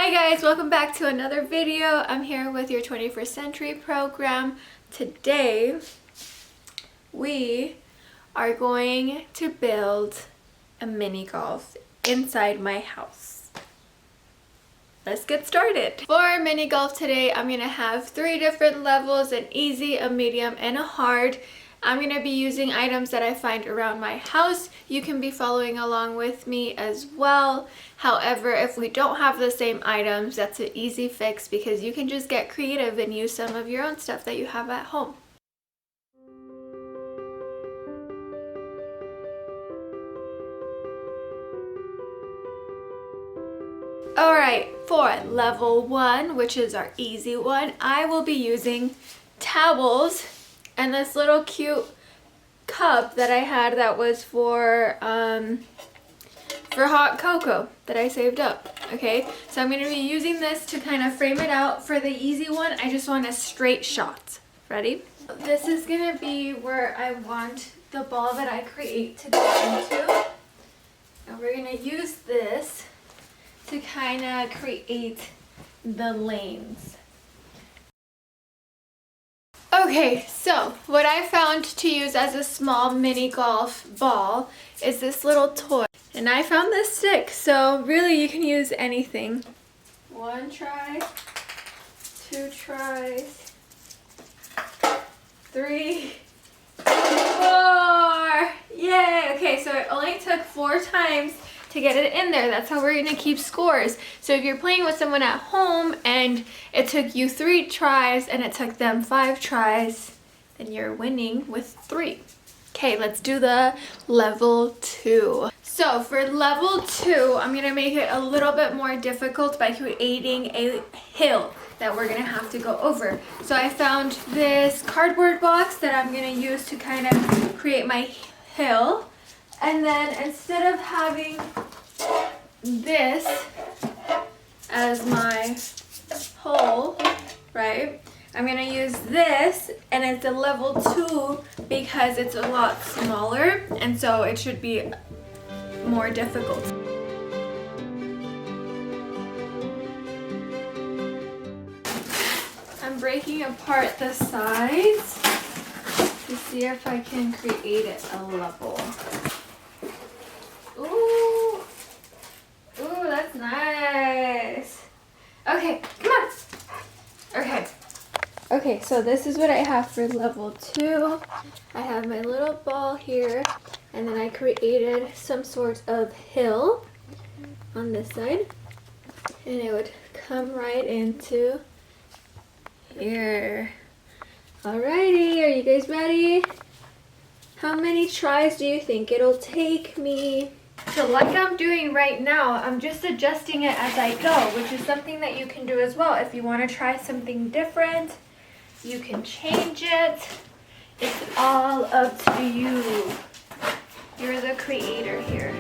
Hi guys, welcome back to another video. I'm here with your 21st Century program. Today we are going to build a mini golf inside my house. Let's get started. For mini golf today, I'm going to have 3 different levels: an easy, a medium, and a hard. I'm going to be using items that I find around my house. You can be following along with me as well. However, if we don't have the same items, that's an easy fix because you can just get creative and use some of your own stuff that you have at home. Alright, for level 1, which is our easy one, I will be using towels and this little cute cup that I had that was for hot cocoa that I saved up. Okay, so I'm going to be using this to kind of frame it out. For the easy one, I just want a straight shot. Ready? This is going to be where I want the ball that I create to go into. And we're going to use this to kind of create the lanes. Okay, so what I found to use as a small mini golf ball is this little toy. And I found this stick, so really you can use anything. 1 try, 2 tries, 3, 4. Yay! Okay, so it only took 4 times to get it in there. That's how we're gonna keep scores. So if you're playing with someone at home and it took you 3 tries and it took them 5 tries, then you're winning with 3. Okay, let's do the level 2. So for level 2, I'm gonna make it a little bit more difficult by creating a hill that we're gonna have to go over. So I found this cardboard box that I'm gonna use to kind of create my hill. And then instead of having this as my hole, right, I'm going to use this, and it's a level 2 because it's a lot smaller, and so it should be more difficult. I'm breaking apart the sides to see if I can create it a level. Ooh, that's nice. Okay, come on. Okay, so this is what I have for level 2. I have my little ball here, and then I created some sort of hill on this side, and it would come right into here. Alrighty, are you guys ready? How many tries do you think it'll take me? So like I'm doing right now, I'm just adjusting it as I go, which is something that you can do as well. If you want to try something different, you can change it. It's all up to you. You're the creator here.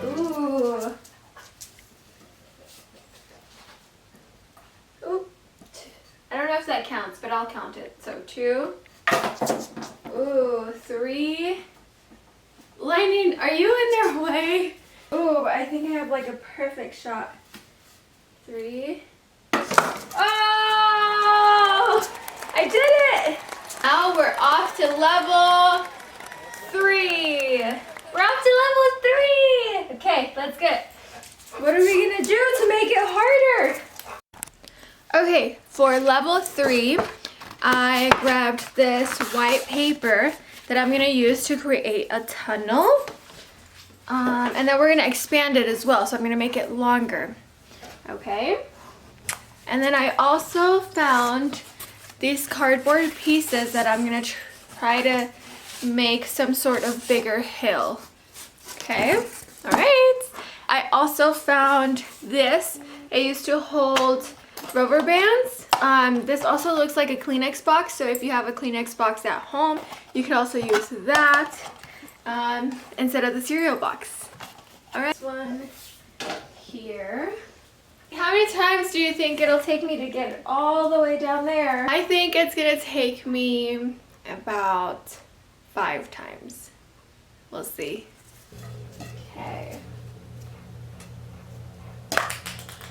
Ooh. I don't know if that counts, but I'll count it. So 2. Ooh, 3. Lightning, are you in their way? Ooh, I think I have like a perfect shot. 3. Oh! I did it! Now we're off to level 3. We're off to level 3! Okay, let's get. What are we gonna do to make it harder? Okay, for level 3, I grabbed this white paper that I'm going to use to create a tunnel. And then we're going to expand it as well, so I'm going to make it longer. Okay? And then I also found these cardboard pieces that I'm going to try to make some sort of bigger hill. Okay? Alright. I also found this. It used to hold rubber bands. This also looks like a Kleenex box, so if you have a Kleenex box at home, you can also use that instead of the cereal box. Alright, this one here. How many times do you think it'll take me to get it all the way down there? I think it's gonna take me about 5 times. We'll see. Okay.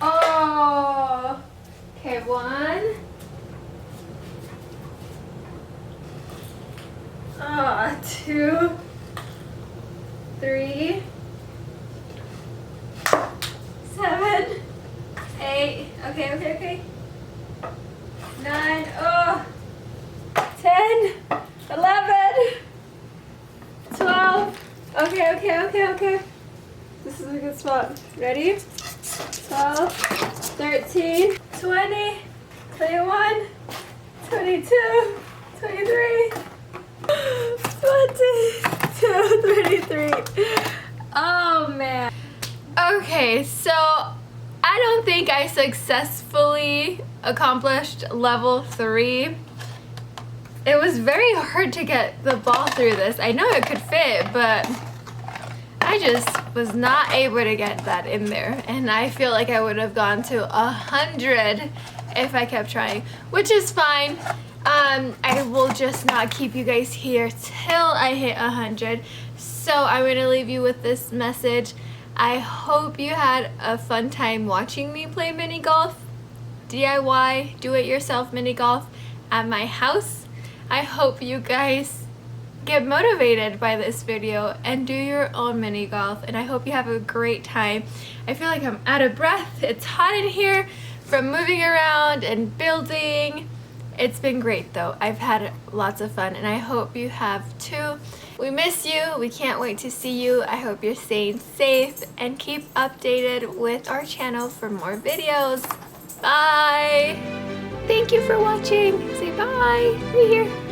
Oh. Okay, 1. Oh, 2, 3, 7, 8. Okay. 9. Oh. 10, 11, 12. Okay. This is a good spot. Ready? 12, 13, 20, 21, 22, 23, 22, 23. Oh man. Okay, so I don't think I successfully accomplished level 3. It was very hard to get the ball through this. I know it could fit, but I just was not able to get that in there. And I feel like I would have gone to 100 if I kept trying, which is fine. I will just not keep you guys here till I hit 100. So I'm gonna leave you with this message. I hope you had a fun time watching me play mini golf, DIY, do-it-yourself mini golf at my house. I hope you guys get motivated by this video and do your own mini golf, and I hope you have a great time. I feel like I'm out of breath. It's hot in here from moving around and building. It's been great though. I've had lots of fun and I hope you have too. We miss you. We can't wait to see you. I hope you're staying safe and keep updated with our channel for more videos. Bye! Thank you for watching. Say bye. Right here.